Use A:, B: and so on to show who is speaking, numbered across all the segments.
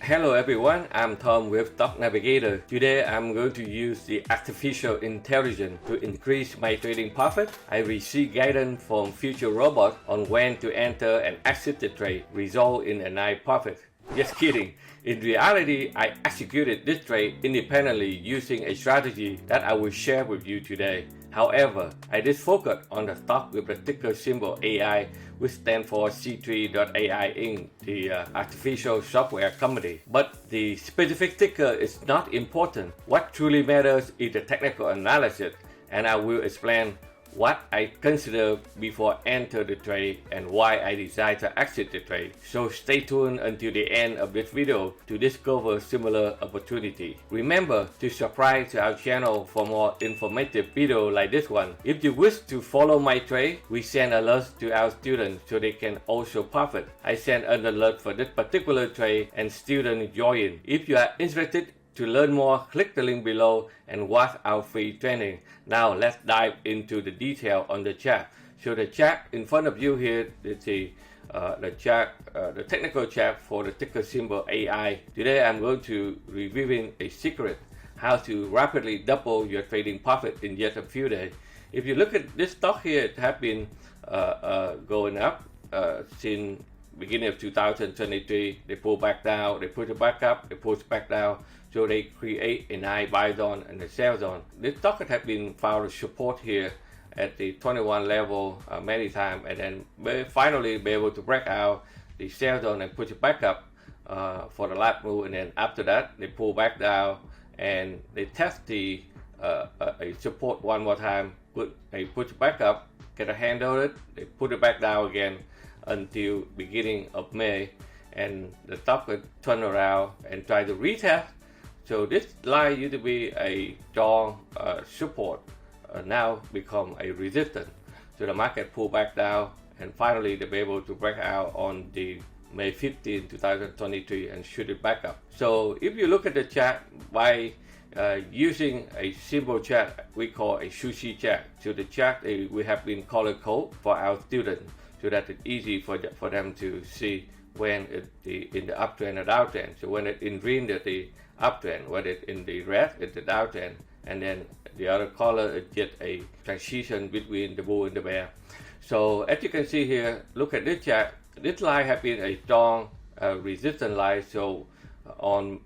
A: Hello everyone, I'm Tom with Stock Navigators. Today I'm going to use the artificial intelligence to increase my trading profit. I received guidance from future robot on when to enter and exit the trade, result in a nice profit. Just kidding. In reality, I executed this trade independently using a strategy that I will share with you today. However, I did focus on the stock with the ticker symbol AI, which stands for C3.ai Inc., the artificial software company. But the specific ticker is not important. What truly matters is the technical analysis, and I will explain what I consider before enter the trade and why I decide to exit the trade. So stay tuned until the end of this video to discover similar opportunity. Remember to subscribe to our channel for more informative videos like this one. If you wish to follow my trade, we send alerts to our students so they can also profit. I send an alert for this particular trade and students join. If you are interested to learn more, click the link below and watch our free training. Now let's dive into the detail on the chart. So the chart in front of you here is the chart, the technical chart for the ticker symbol AI. Today I'm going to revealing a secret how to rapidly double your trading profit in just a few days. If you look at this stock here, it has been going up since beginning of 2023. They pull back down, they push it back up, they push back down. So they create a nice buy zone and a sell zone. This stock has been found support here at the 21 level many times, and then finally be able to break out the sell zone and push it back up for the last move. And then after that, they pull back down and they test the a support one more time, push it back up, get a handle it, they put it back down again until beginning of May, and the stock will turn around and try to retest. So this line used to be a strong support, now become a resistance. So the market pulled back down and finally they'll be able to break out on the May 15, 2023 and shoot it back up. So if you look at the chart by using a symbol chart we call a Sushi Chart. So the chart we have been color code for our students so that it's easy for them to see when it's in the uptrend or downtrend. So when it's in green, it's the uptrend. When it's in the red, it's the downtrend. And then the other color is just a transition between the bull and the bear. So as you can see here, look at this chart. This line has been a strong resistance line. So on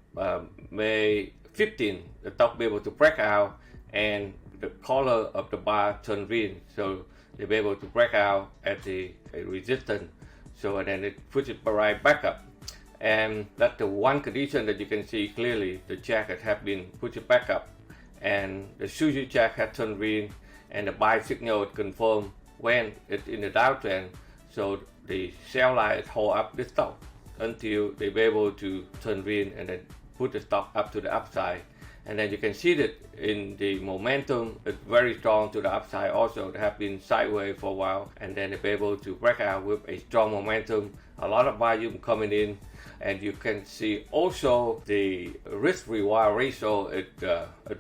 A: May 15, the stock be able to break out and the color of the bar turn green. So they'll be able to break out at the resistance. So and then it pushes it right back up. And that's the one condition that you can see clearly. The chart has been pushed back up and the Sushi Chart has turned green and the buy signal confirmed when it's in the downtrend. So the sell line is hold up the stock until they be able to turn green and then put the stock up to the upside. And then you can see that in the momentum, it's very strong to the upside also. They have been sideways for a while and then they'll be able to break out with a strong momentum, a lot of volume coming in. And you can see also the risk reward ratio is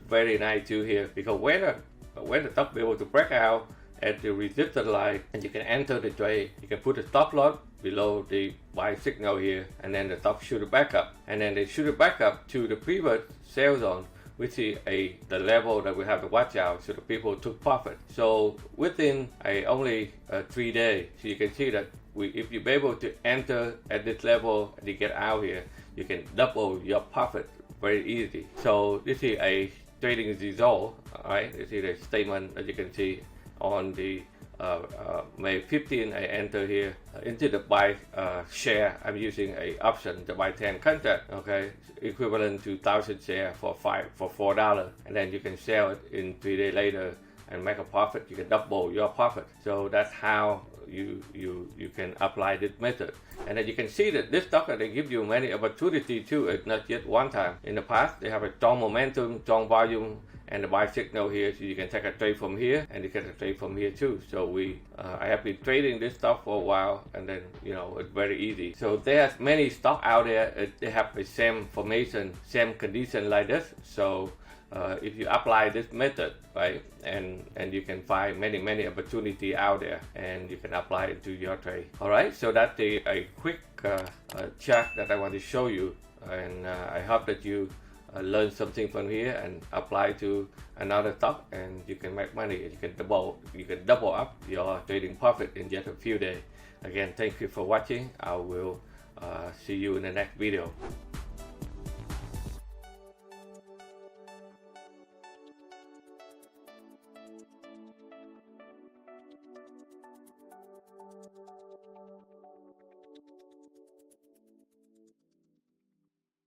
A: very nice too here, because when the stock be able to break out at the resistance line and you can enter the trade, you can put a stop loss below the buy signal here and then the stock shoot it back up, and then they shoot it back up to the previous sell zone, which is the level that we have to watch out. So the people took profit. So within only 3 days, so you can see that if you're able to enter at this level and you get out here, you can double your profit very easy. So this is a trading result. All right, this is the statement that you can see on the May 15. I enter here into the buy share. I'm using a option, the buy 10 contract, okay, equivalent to 1,000 share for $4, and then you can sell it in 3 days later and make a profit. You can double your profit. So that's how you can apply this method. And then you can see that this stock they give you many opportunities too. It's not just one time. In the past they have a strong momentum, strong volume, and the buy signal here, so you can take a trade from here and you can take a trade from here too. So I have been trading this stock for a while, and then it's very easy. So there's many stock out there, they have the same formation, same condition like this. So if you apply this method, right, and you can find many opportunity out there, and you can apply it to your trade. All right, so that's a quick chart that I want to show you and I hope that you learn something from here and apply to another stock, and you can make money. You can double up your trading profit in just a few days. Again, thank you for watching. I will see you in the next video.